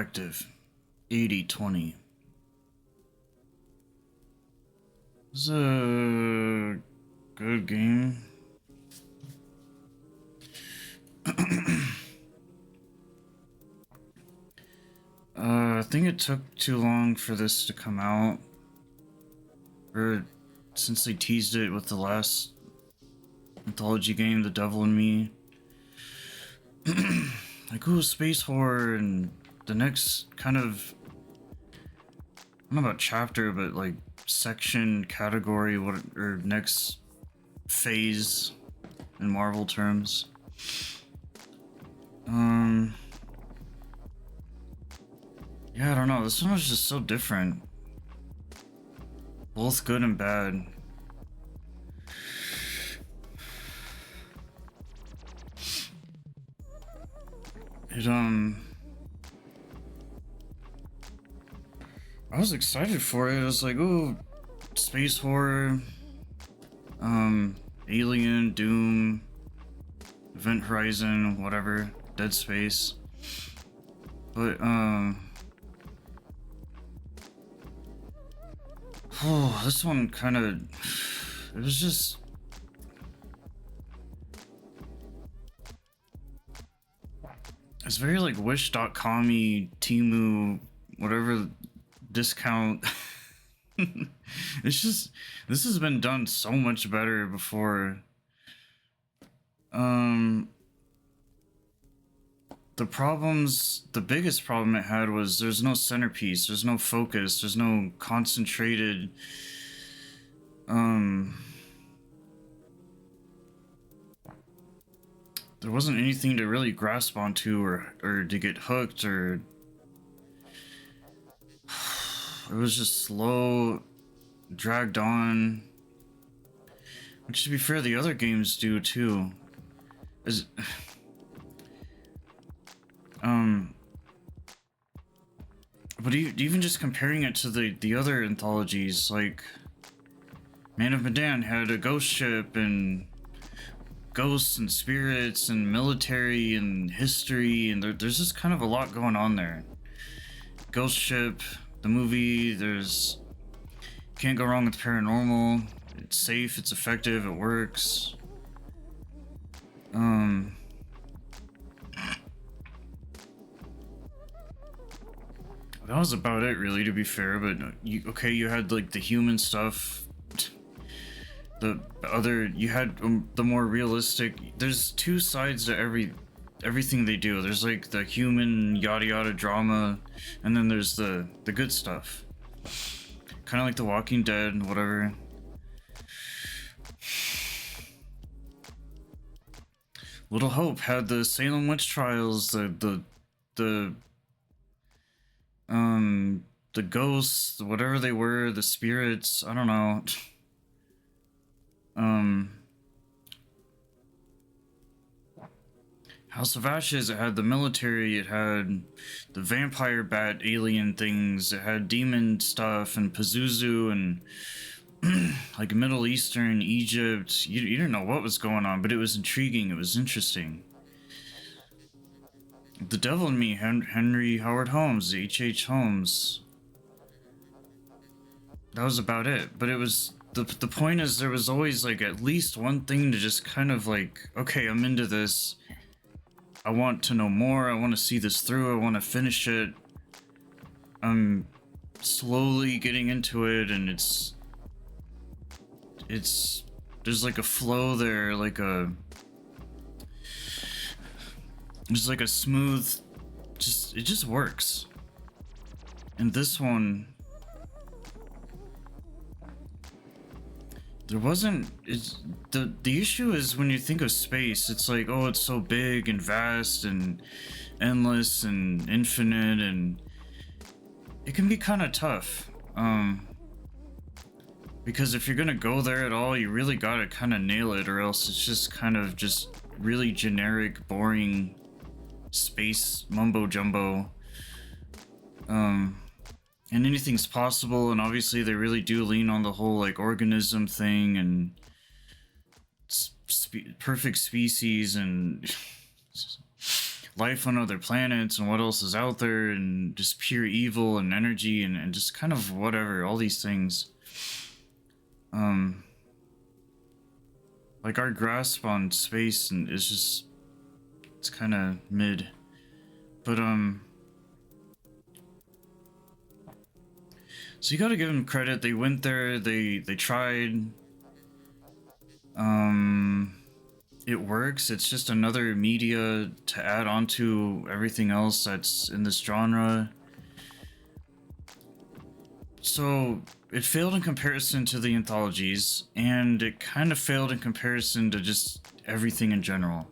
Directive 8020. It's a good game. I think it took too long for this to come out. Or since they teased it with the last anthology game, The Devil in Me. Like, ooh, space horror, and the next kind of, I don't know about chapter, but like section, category, what, or next phase in Marvel terms. Yeah, I don't know. This one was just so different. Both good and bad. I was excited for it. I was like, ooh, space horror, Alien, Doom, Event Horizon, whatever, Dead Space. But, oh, this one kind of, it was just, it's very like Wish.com-y, Temu, whatever discount. It's just, this has been done so much better before. The biggest problem it had was there's no centerpiece, there's no focus, there's no concentrated, there wasn't anything to really grasp onto or to get hooked, or it was just slow, dragged on. Which, to be fair, the other games do too. But even just comparing it to the other anthologies, like Man of Medan had a ghost ship and ghosts and spirits and military and history, and there's just kind of a lot going on there. Ghost ship, the movie, there's, can't go wrong with paranormal. It's safe, it's effective, it works. That was about it, really, to be fair. But you had like the human stuff. The other, you had the more realistic. There's two sides to everything they do. There's like the human yada yada drama, and then there's the good stuff. Kind of like The Walking Dead and whatever. Little Hope had the Salem witch trials, the ghosts, whatever they were, the spirits, I don't know. House of Ashes, it had the military, it had the vampire bat alien things, it had demon stuff and Pazuzu and like Middle Eastern, Egypt. You didn't know what was going on, but it was intriguing, it was interesting. The Devil in Me, Henry Howard Holmes, H.H. Holmes. That was about it. But it was, the point is, there was always like at least one thing to just kind of like, okay, I'm into this. I want to know more. I want to see this through. I want to finish it. I'm slowly getting into it, and it's there's like a flow there, like there's like a smooth, it just works. And this one, there wasn't, the issue is when you think of space, it's like, oh, it's so big and vast and endless and infinite, and it can be kind of tough. Because if you're gonna go there at all, you really gotta kind of nail it, or else it's just kind of just really generic, boring space mumbo jumbo. And anything's possible, and obviously they really do lean on the whole like organism thing and perfect species and life on other planets and what else is out there, and just pure evil and energy, and just kind of whatever, all these things. Like our grasp on space and is just, it's kind of mid. But so you got to give them credit. They went there, they tried. It works. It's just another media to add on to everything else that's in this genre. So it failed in comparison to the anthologies, and it kind of failed in comparison to just everything in general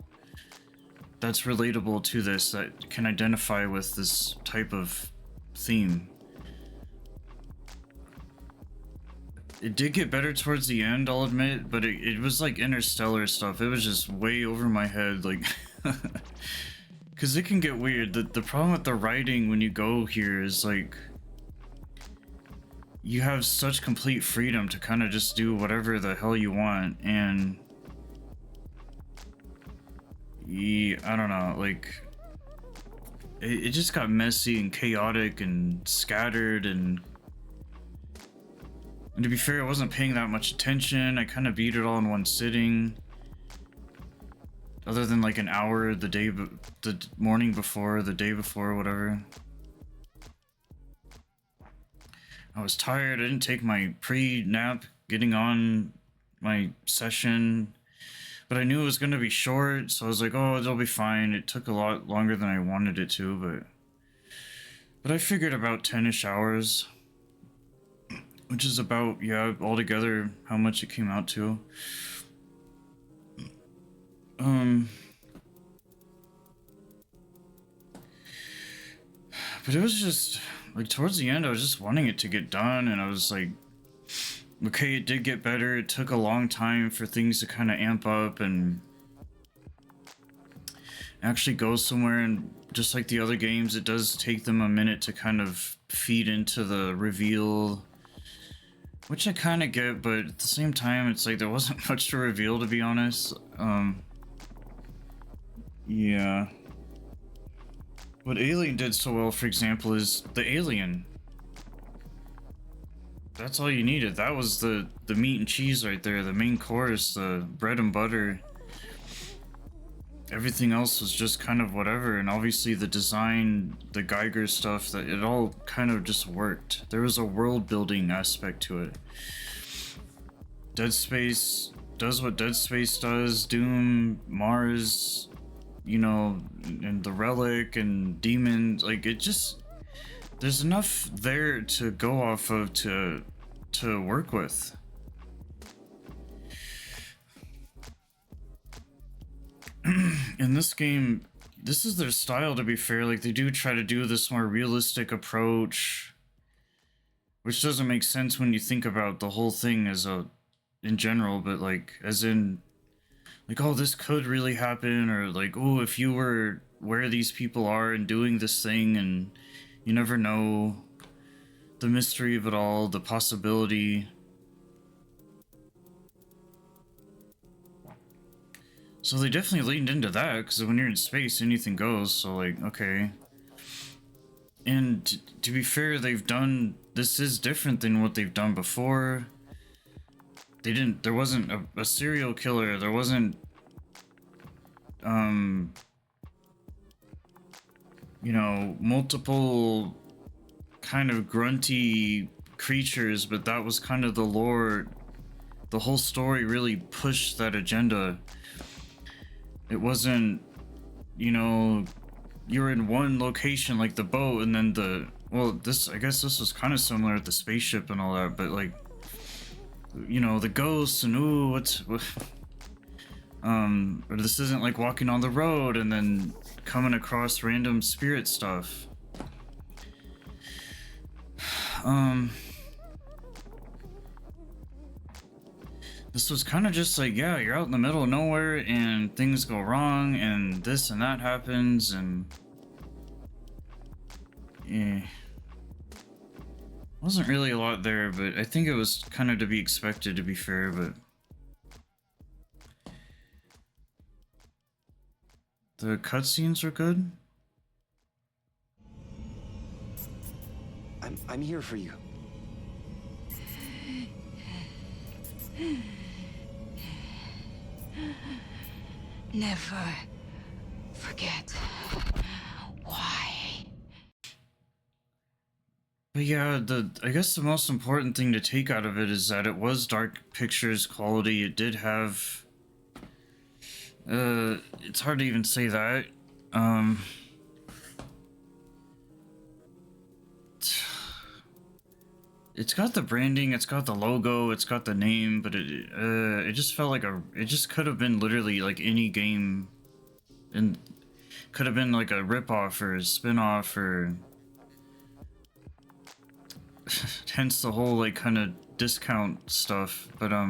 that's relatable to this, that can identify with this type of theme. It did get better towards the end, I'll admit, but it was like interstellar stuff. It was just way over my head, like, because it can get weird. The problem with the writing when you go here is like, you have such complete freedom to kind of just do whatever the hell you want, and I don't know, like, it just got messy and chaotic and scattered, and to be fair, I wasn't paying that much attention. I kind of beat it all in one sitting, other than like an hour the morning before, the day before, whatever. I was tired. I didn't take my pre-nap getting on my session, but I knew it was going to be short, so I was like, oh, it'll be fine. It took a lot longer than I wanted it to, but I figured about 10-ish hours, which is about, yeah, altogether how much it came out to. But it was just like towards the end, I was just wanting it to get done, and I was like, okay, it did get better. It took a long time for things to kind of amp up and actually go somewhere, and just like the other games, it does take them a minute to kind of feed into the reveal, which I kind of get, but at the same time, it's like there wasn't much to reveal, to be honest. Yeah. What Alien did so well, for example, is the alien. That's all you needed. That was the meat and cheese right there, the main course, the bread and butter. Everything else was just kind of whatever, and obviously the design, the Geiger stuff, that it all kind of just worked. There was a world building aspect to it. Dead Space does what Dead Space does. Doom, Mars, you know, and the Relic and Demon, like, it just, there's enough there to go off of to work with. In this game, this is their style, to be fair. Like, they do try to do this more realistic approach, which doesn't make sense when you think about the whole thing as in general, but like, as in, like, oh, this could really happen, or like, oh, if you were where these people are and doing this thing, and you never know, the mystery of it all, the possibility. So they definitely leaned into that, because when you're in space, anything goes, so like, okay. And to be fair, this is different than what they've done before. There wasn't a serial killer, there wasn't, you know, multiple kind of grunty creatures, but that was kind of the lore. The whole story really pushed that agenda. It wasn't, you know, you're in one location like the boat, and then I guess this was kind of similar with the spaceship and all that, but like, you know, the ghosts and or this isn't like walking on the road and then coming across random spirit stuff. This was kind of just like, yeah, you're out in the middle of nowhere and things go wrong and this and that happens, and yeah, wasn't really a lot there, but I think it was kind of to be expected, to be fair. But The cutscenes were good. I'm here for you. Never forget why. But yeah, I guess the most important thing to take out of it is that it was Dark Pictures quality. It did have it's hard to even say that. It's got the branding, it's got the logo, it's got the name, but it just felt like it just could have been literally like any game, and could have been like a ripoff or a spin-off, or hence the whole like kind of discount stuff. But I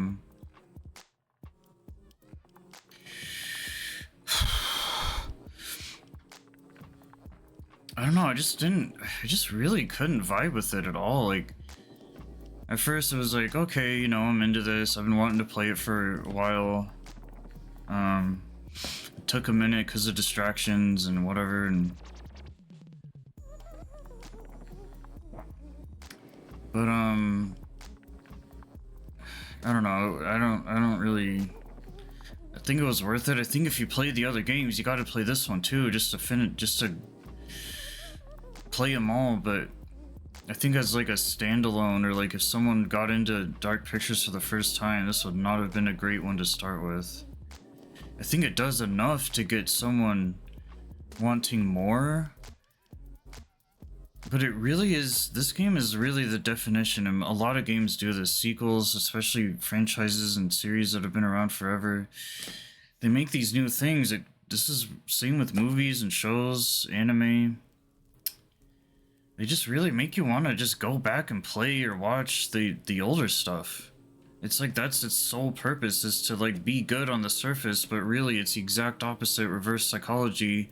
don't know, I just really couldn't vibe with it at all. Like, at first it was like, okay, you know, I'm into this, I've been wanting to play it for a while. It took a minute because of distractions and whatever, and but I don't know, I don't really, I think it was worth it. I think if you play the other games, you got to play this one too, just to finish, just to play them all. But I think as like a standalone, or like if someone got into Dark Pictures for the first time, this would not have been a great one to start with. I think it does enough to get someone wanting more, but it really is, this game is really the definition, and a lot of games do this, sequels, especially franchises and series that have been around forever. They make these new things. This is same with movies and shows, anime. They just really make you want to just go back and play or watch the older stuff. It's like that's its sole purpose, is to like be good on the surface, but really it's the exact opposite, reverse psychology.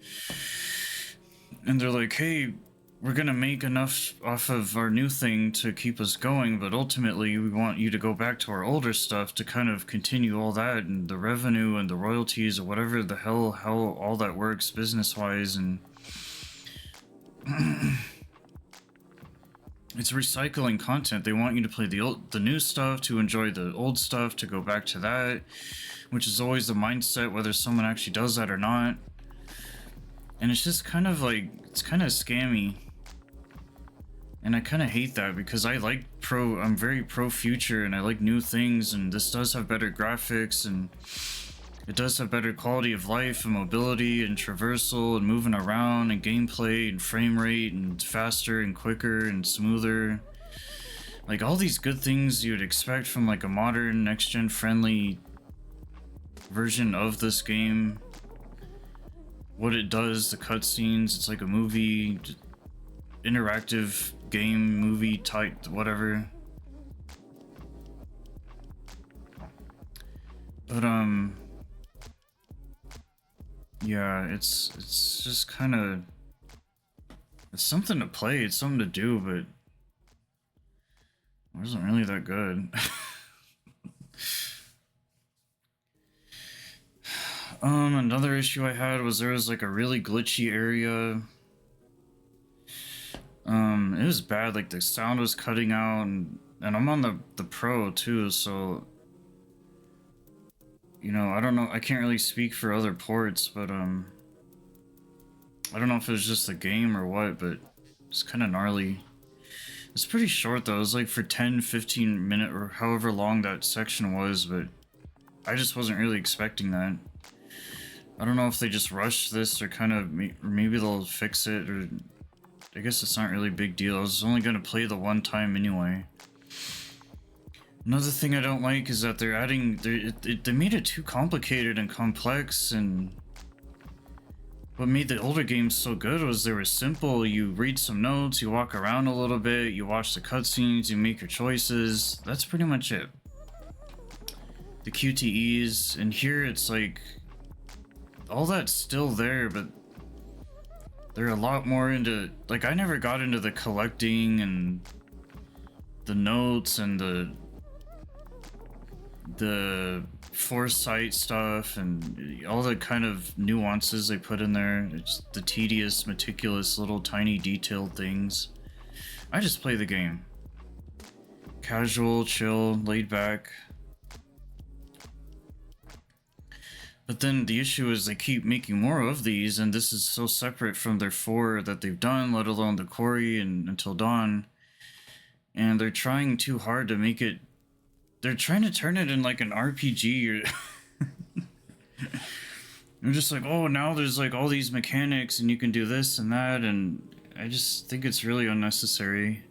And they're like, hey, we're gonna make enough off of our new thing to keep us going, but ultimately we want you to go back to our older stuff to kind of continue all that, and the revenue and the royalties or whatever the hell, how all that works business wise. And it's recycling content. They want you to play the new stuff, to enjoy the old stuff, to go back to that, which is always the mindset, whether someone actually does that or not. And it's just kind of like, it's kind of scammy. And I kind of hate that, because I'm very pro future, and I like new things, and this does have better graphics, and it does have better quality of life and mobility and traversal and moving around and gameplay and frame rate, and faster and quicker and smoother. Like all these good things you'd expect from like a modern next-gen friendly version of this game. What it does, the cutscenes, it's like a movie, interactive game, movie type, whatever. But yeah, it's just kind of, it's something to play, it's something to do, but it wasn't really that good. Another issue I had was there was like a really glitchy area. It was bad, like the sound was cutting out, and I'm on the Pro too, so you know, I don't know, I can't really speak for other ports, but I don't know if it was just the game or what, but it's kind of gnarly. It's pretty short though, it was like for 10-15 minute or however long that section was, but I just wasn't really expecting that. I don't know if they just rushed this, or kind of, maybe they'll fix it, or I guess it's not really a big deal. I was only going to play the one time anyway. Another thing I don't like is that they're adding, they made it too complicated and complex, and what made the older games so good was they were simple. You read some notes, you walk around a little bit, you watch the cutscenes, you make your choices. That's pretty much it. The QTEs, and here it's like, all that's still there, but they're a lot more into, like, I never got into the collecting and the notes and the foresight stuff and all the kind of nuances they put in there. It's the tedious, meticulous, little tiny detailed things. I just play the game. Casual, chill, laid back. But then the issue is they keep making more of these, and this is so separate from their 4 that they've done, let alone the Quarry and Until Dawn. And they're trying too hard to make it. They're trying to turn it in like an RPG. Or they're just like, oh, now there's like all these mechanics, and you can do this and that, and I just think it's really unnecessary.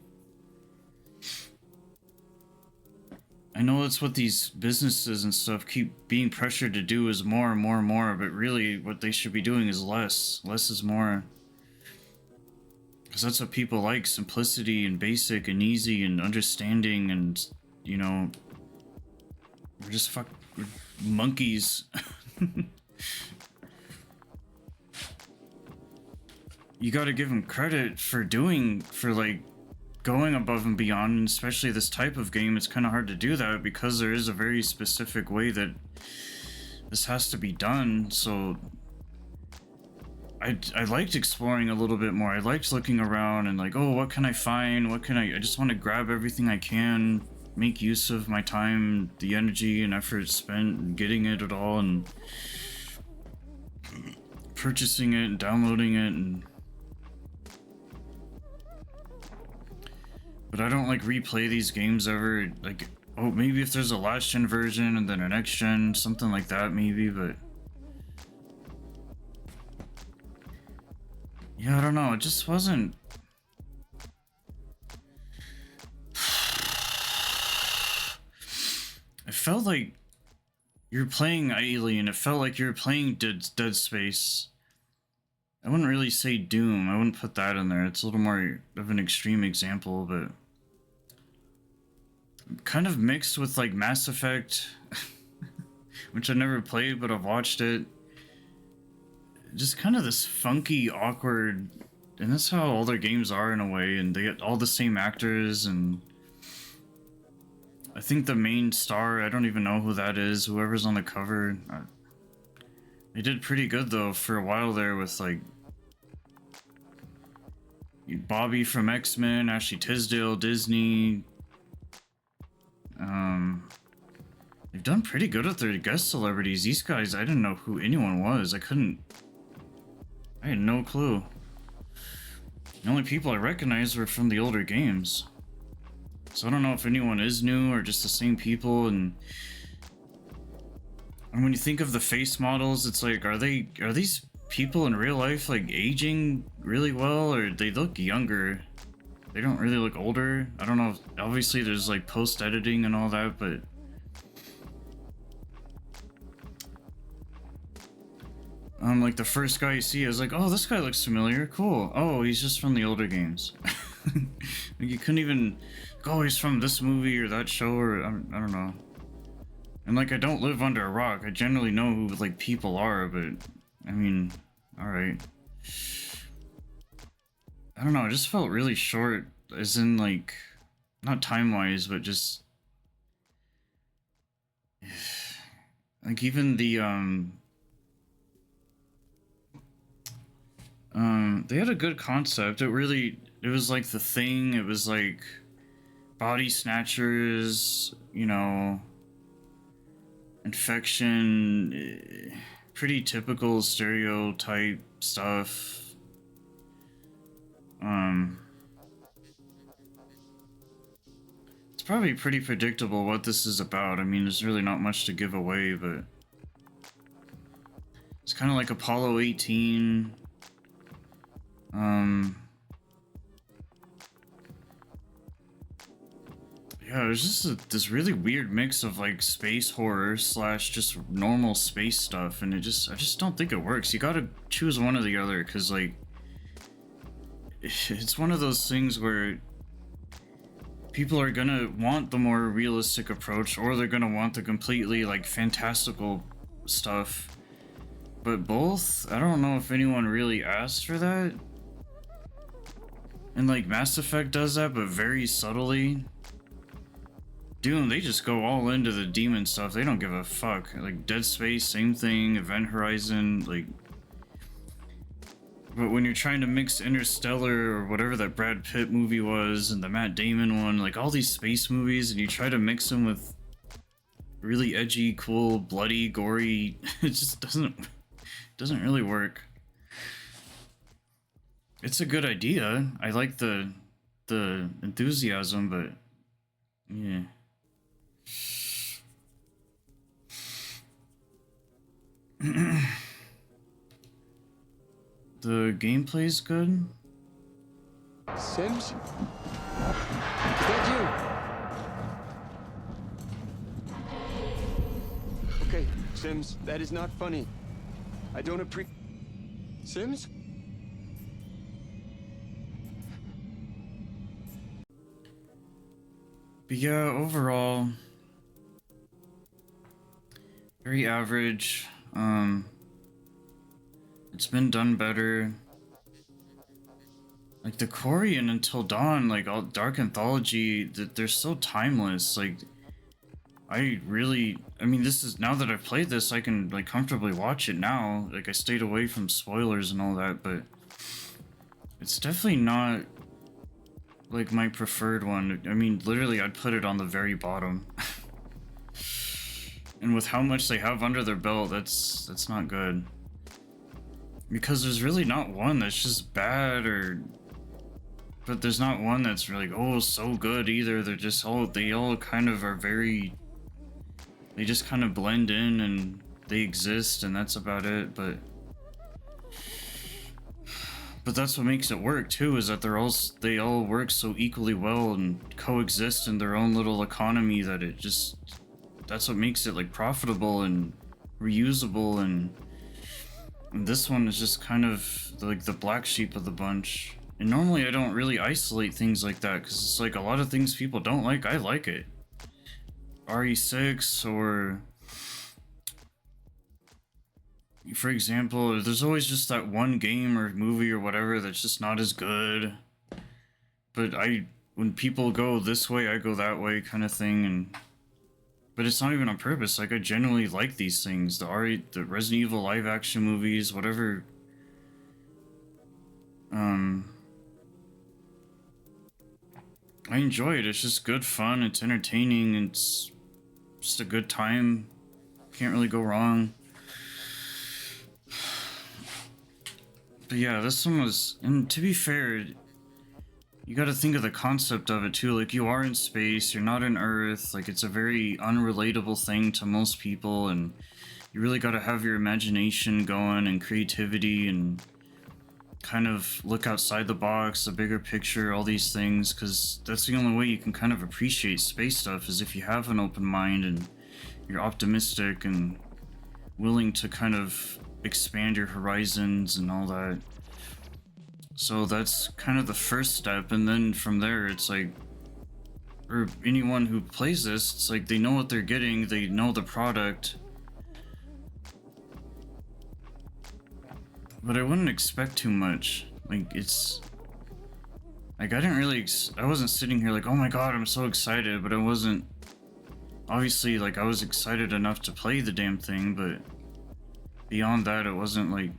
I know that's what these businesses and stuff keep being pressured to do, is more and more and more, but really what they should be doing is less. Less is more. Because that's what people like, simplicity and basic and easy and understanding, and, you know, we're monkeys. You gotta give them credit for like, going above and beyond, and especially this type of game. It's kind of hard to do that because there is a very specific way that this has to be done. So I liked exploring a little bit more. I liked looking around and like, oh, what can I find? What can I just want to grab everything I can, make use of my time, the energy and effort spent getting it at all, and purchasing it and downloading it. And but I don't like replay these games ever. Like, oh, maybe if there's a last gen version and then a next gen, something like that maybe, but yeah, I don't know, it just wasn't. It felt like you're playing Alien. It felt like you're playing Dead Space. I wouldn't really say Doom. I wouldn't put that in there. It's a little more of an extreme example, but kind of mixed with like Mass Effect, which I never played, but I've watched it. Just kind of this funky, awkward, and that's how all their games are in a way, and they get all the same actors, and I think the main star, I don't even know who that is, whoever's on the cover. They did pretty good though for a while there with like Bobby from X-Men, Ashley Tisdale, Disney. They've done pretty good with their guest celebrities. These guys, I didn't know who anyone was. I had no clue. The only people I recognized were from the older games. So I don't know if anyone is new or just the same people. And when you think of the face models, it's like, are these people in real life like aging really well, or they look younger? They don't really look older. I don't know if, obviously there's like post editing and all that, but like the first guy you see, I was like, oh, this guy looks familiar. Cool. Oh, he's just from the older games. Like, you couldn't even go, oh, he's from this movie or that show, or I don't know. And like, I don't live under a rock. I generally know who like people are, but I mean, all right. I don't know. It just felt really short, as in like, not time-wise, but just like even the they had a good concept. It was like The Thing. It was like body snatchers, you know, infection, pretty typical stereotype stuff. It's probably pretty predictable what this is about. I mean, there's really not much to give away, but it's kind of like Apollo 18. Yeah, it was just this really weird mix of like space horror slash just normal space stuff, and I just don't think it works. You gotta choose one or the other, because like it's one of those things where people are gonna want the more realistic approach, or they're gonna want the completely like fantastical stuff. But both, I don't know if anyone really asked for that. And like Mass Effect does that, but very subtly. Doom, they just go all into the demon stuff. They don't give a fuck. Like Dead Space, same thing. Event Horizon, like. But when you're trying to mix Interstellar or whatever that Brad Pitt movie was and the Matt Damon one, like all these space movies, and you try to mix them with really edgy, cool, bloody, gory, it just doesn't really work. It's a good idea. I like the enthusiasm, but yeah. The gameplay's good. Sims? Is that you? Okay, Sims, that is not funny. I don't Sims? But yeah, overall, very average. It's been done better. Like the Corey and Until Dawn, like all Dark Anthology, that they're so timeless. Like, I mean, this is, now that I've played this, I can like comfortably watch it now. Like, I stayed away from spoilers and all that, but it's definitely not like my preferred one. I mean, literally, I'd put it on the very bottom. And with how much they have under their belt, that's not good. Because there's really not one that's just bad, but there's not one that's really, oh, so good either. They're just they all kind of are they just kind of blend in and they exist, and that's about it. But that's what makes it work too, is that they all work so equally well and coexist in their own little economy, that that's what makes it like profitable and reusable. And this one is just kind of like the black sheep of the bunch. And normally I don't really isolate things like that, because it's like a lot of things people don't like, I like it. RE6, or for example, there's always just that one game or movie or whatever that's just not as good. But when people go this way, I go that way kind of thing. But it's not even on purpose. Like, I genuinely like these things. The Resident Evil live action movies, whatever. I enjoy it. It's just good fun. It's entertaining. It's just a good time. Can't really go wrong. But yeah, this one was, and to be fair, you gotta think of the concept of it too. Like, you are in space, you're not in Earth. Like, it's a very unrelatable thing to most people, and you really gotta have your imagination going and creativity and kind of look outside the box, the bigger picture, all these things, because that's the only way you can kind of appreciate space stuff, is if you have an open mind and you're optimistic and willing to kind of expand your horizons and all that. So that's kind of the first step, and then from there it's like, or anyone who plays this, it's like they know what they're getting, they know the product. But I wouldn't expect too much. Like, it's like, I didn't really I wasn't sitting here like, oh my god, I'm so excited, but I wasn't, obviously, like, I was excited enough to play the damn thing, but beyond that, it wasn't like,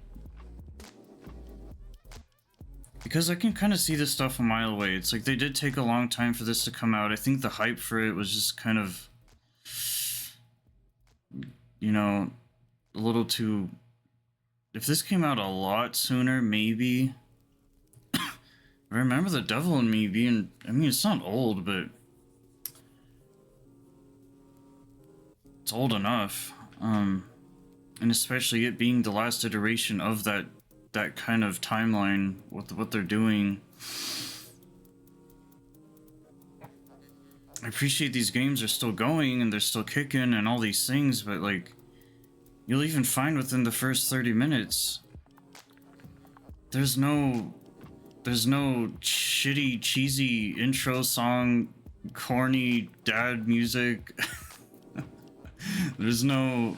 because I can kind of see this stuff a mile away. It's like, they did take a long time for this to come out. I think the hype for it was just kind of, you know, a little too, if this came out a lot sooner, maybe. I remember The Devil in Me being, I mean, it's not old, but it's old enough. And especially it being the last iteration of that kind of timeline with what they're doing. I appreciate these games are still going and they're still kicking and all these things, but like, you'll even find within the first 30 minutes, there's no shitty, cheesy intro song, corny dad music. There's no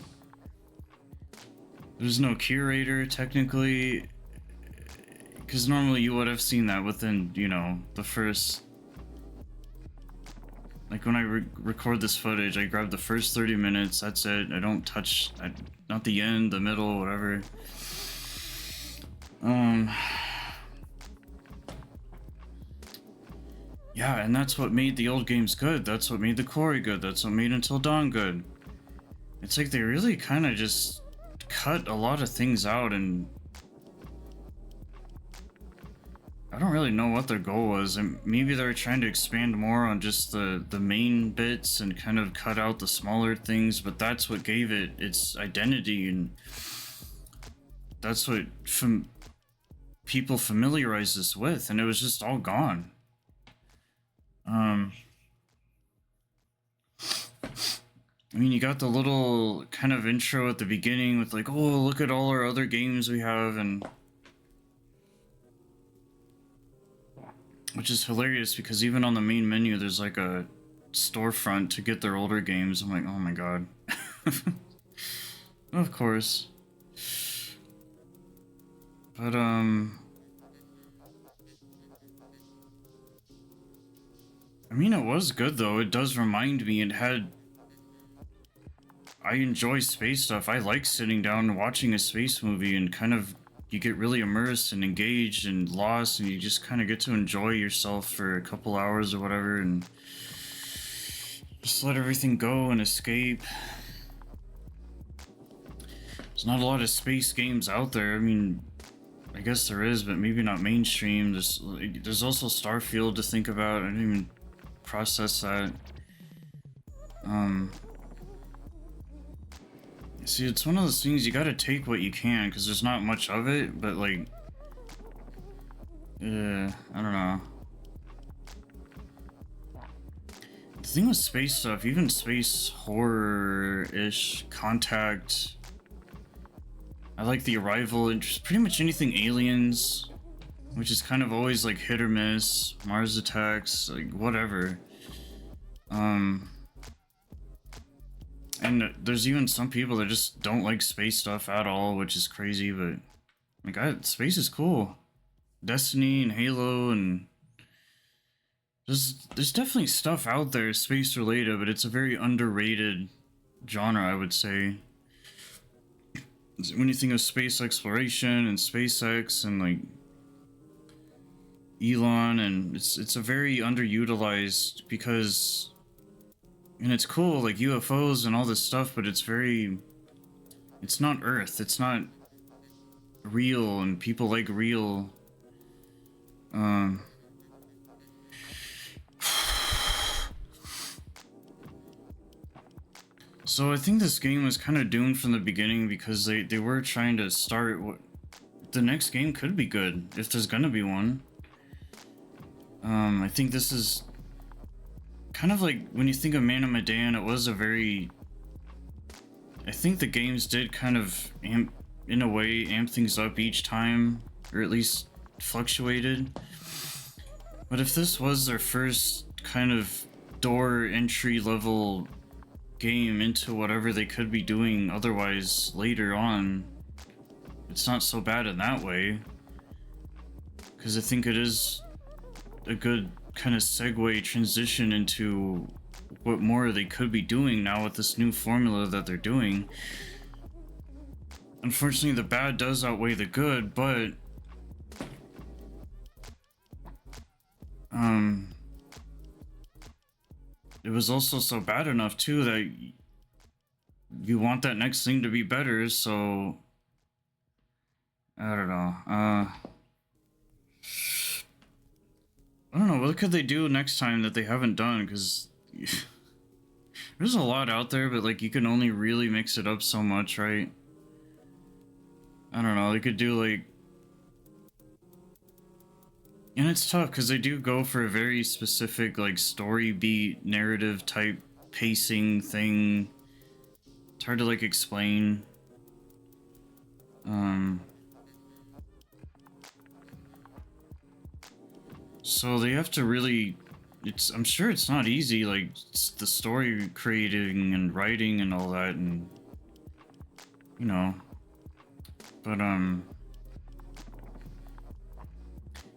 curator, technically, because normally you would have seen that within, you know, the first Like when I record this footage, I grab the first 30 minutes, that's it. I don't touch, not the end, the middle, whatever. Yeah, and that's what made the old games good. That's what made the Quarry good. That's what made Until Dawn good. It's like they really kind of just cut a lot of things out, and I don't really know what their goal was. And maybe they were trying to expand more on just the main bits and kind of cut out the smaller things, but that's what gave it its identity, and that's what people familiarized us with, and it was just all gone. I mean, you got the little kind of intro at the beginning with like, oh, look at all our other games we have, and which is hilarious because even on the main menu, there's like a storefront to get their older games. I'm like, oh my god. Of course. But, I mean, it was good though. It does remind me, I enjoy space stuff. I like sitting down and watching a space movie, and kind of you get really immersed and engaged and lost, and you just kind of get to enjoy yourself for a couple hours or whatever, and just let everything go and escape. There's not a lot of space games out there. I mean, I guess there is, but maybe not mainstream. There's also Starfield to think about. I didn't even process that. See, it's one of those things you gotta take what you can, because there's not much of it, but like, I don't know. The thing with space stuff, even space horror-ish, Contact, I like The Arrival, and just pretty much anything aliens, which is kind of always like hit or miss, Mars Attacks, like whatever. And there's even some people that just don't like space stuff at all, which is crazy, but like, space is cool. Destiny and Halo, and there's definitely stuff out there space related, but it's a very underrated genre, I would say. When you think of space exploration and SpaceX and like Elon, and it's a very underutilized, because, and it's cool, like UFOs and all this stuff, but it's not Earth, it's not real, and people like real. So I think this game was kind of doomed from the beginning, because they were trying to start what the next game could be good, if there's gonna be one. I think this is kind of like, when you think of Man of Medan, it was a very, I think the games did kind of amp things up each time, or at least fluctuated. But if this was their first kind of door entry level game into whatever they could be doing otherwise later on, it's not so bad in that way, because I think it is a good kind of segue transition into what more they could be doing now with this new formula that they're doing. Unfortunately, the bad does outweigh the good, but it was also so bad enough too that you want that next thing to be better, so I don't know. I don't know, what could they do next time that they haven't done? Because there's a lot out there, but like, you can only really mix it up so much, right? I don't know, they could do like, and it's tough because they do go for a very specific like story beat, narrative type pacing thing. It's hard to like explain. So they have to really, I'm sure it's not easy, like the story creating and writing and all that, and you know, but and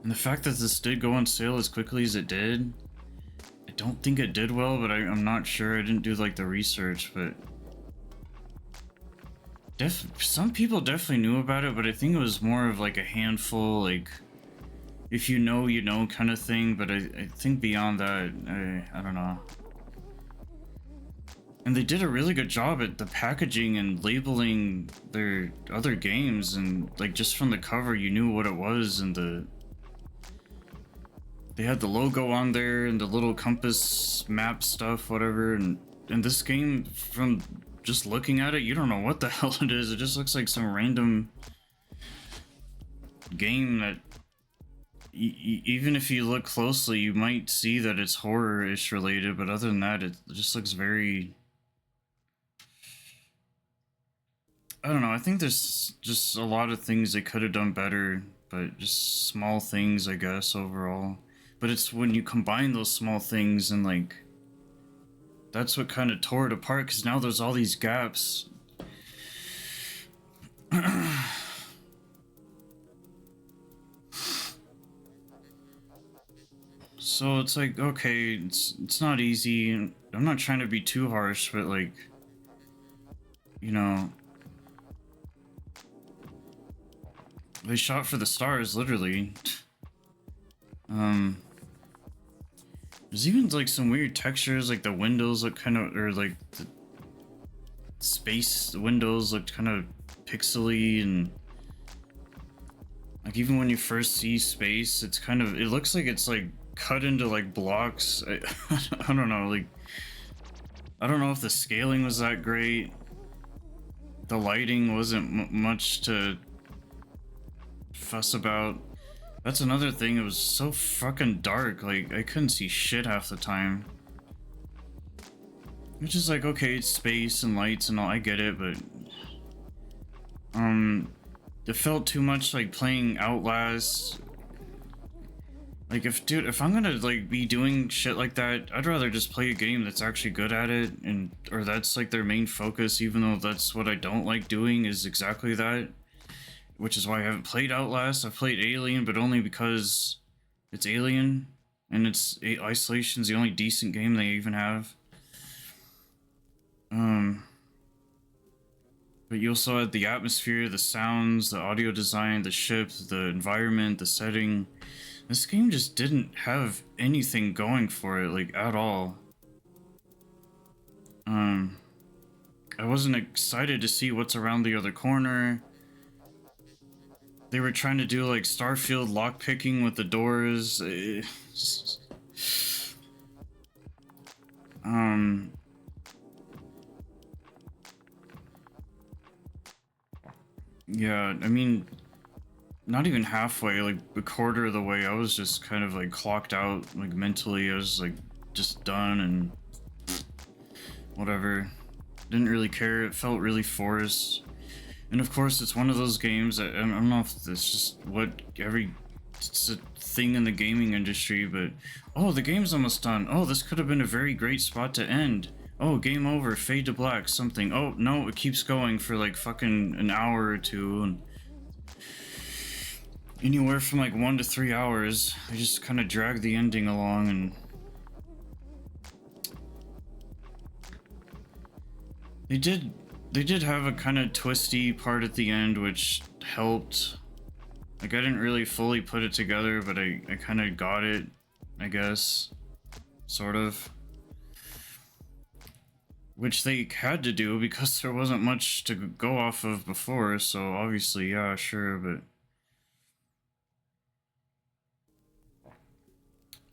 the fact that this did go on sale as quickly as it did, don't think it did well, but I'm not sure. I didn't do like the research, but some people definitely knew about it, but I think it was more of like a handful, like if you know, you know kind of thing. But I think beyond that, I don't know. And they did a really good job at the packaging and labeling their other games, and like just from the cover you knew what it was, and they had the logo on there and the little compass map stuff, whatever. And this game, from just looking at it, you don't know what the hell it is. It just looks like some random game that even if you look closely you might see that it's horror-ish related, but other than that it just looks very, I don't know. I think there's just a lot of things they could have done better, but just small things, I guess, overall. But it's when you combine those small things, and like that's what kind of tore it apart, because now there's all these gaps. So it's like, okay, it's not easy. I'm not trying to be too harsh, but like, you know, they shot for the stars, literally. There's even like some weird textures, like the windows look kind of, or like the space windows looked kind of pixely, and like even when you first see space, it's kind of, it looks like it's like cut into like blocks. I don't know, like I don't know if the scaling was that great. The lighting wasn't much to fuss about. That's another thing, it was so fucking dark, like I couldn't see shit half the time. It's just like, okay, it's space and lights and all, I get it, but it felt too much like playing Outlast. Like if I'm gonna like be doing shit like that, I'd rather just play a game that's actually good at it, and or that's like their main focus, even though that's what I don't like doing, is exactly that. Which is why I haven't played Outlast. I've played Alien, but only because it's Alien, and Isolation's the only decent game they even have. But you also had the atmosphere, the sounds, the audio design, the ship, the environment, the setting. This game just didn't have anything going for it, like, at all. I wasn't excited to see what's around the other corner. They were trying to do like Starfield lockpicking with the doors. Yeah, I mean, not even halfway, like a quarter of the way, I was just kind of like clocked out, like mentally. I was like just done and whatever. Didn't really care. It felt really forced. And of course, it's one of those games that, I don't know if it's just what it's a thing in the gaming industry, but oh, the game's almost done. Oh, this could have been a very great spot to end. Oh, game over, fade to black, something. Oh, no, it keeps going for like fucking an hour or two, and anywhere from like 1 to 3 hours. They just kind of drag the ending along, and they did have a kind of twisty part at the end, which helped. Like, I didn't really fully put it together, but I kind of got it, I guess. Sort of. Which they had to do because there wasn't much to go off of before, so obviously, yeah, sure, but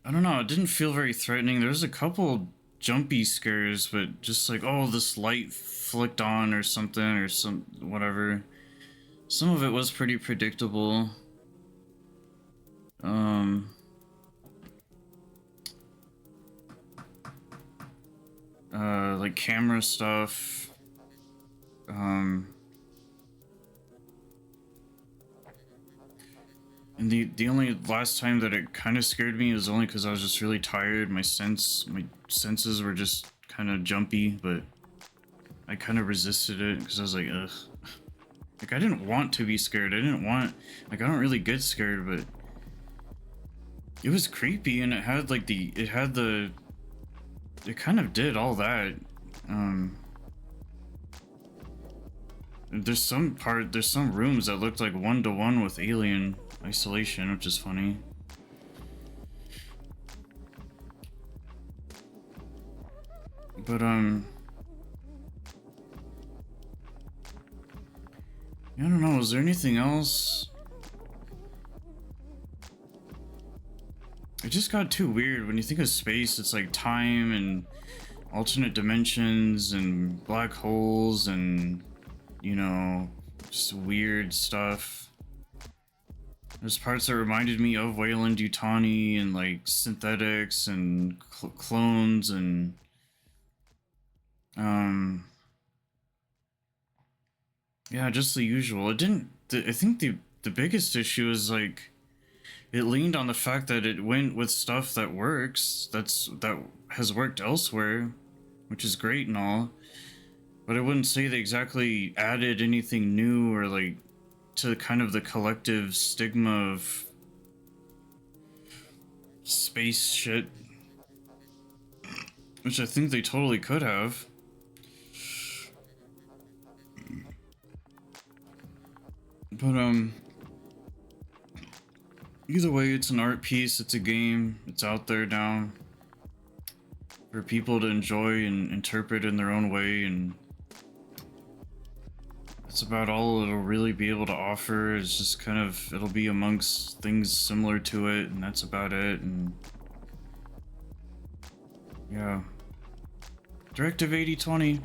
I don't know, it didn't feel very threatening. There was a couple jumpy scares, but just like, oh, this light flicked on or something, or some whatever. Some of it was pretty predictable. Like camera stuff. And the only last time that it kind of scared me was only because I was just really tired. My senses were just kind of jumpy, but I kind of resisted it because I was like, ugh. Like, I didn't want to be scared. I don't really get scared, but it was creepy, and it had like the it kind of did all that. There's some rooms that looked like 1-to-1 with Alien Isolation, which is funny. But I don't know, is there anything else? It just got too weird. When you think of space, it's like time and alternate dimensions and black holes and, you know, just weird stuff. There's parts that reminded me of Weyland-Yutani and like synthetics and clones and yeah, just the usual. It didn't. I think the biggest issue is like it leaned on the fact that it went with stuff that works. That has worked elsewhere, which is great and all. But I wouldn't say they exactly added anything new or like to kind of the collective stigma of space shit, which I think they totally could have. But either way, it's an art piece, it's a game, it's out there now for people to enjoy and interpret in their own way, and that's about all it'll really be able to offer. Is just kind of, it'll be amongst things similar to it, and that's about it. And yeah, Directive 8020.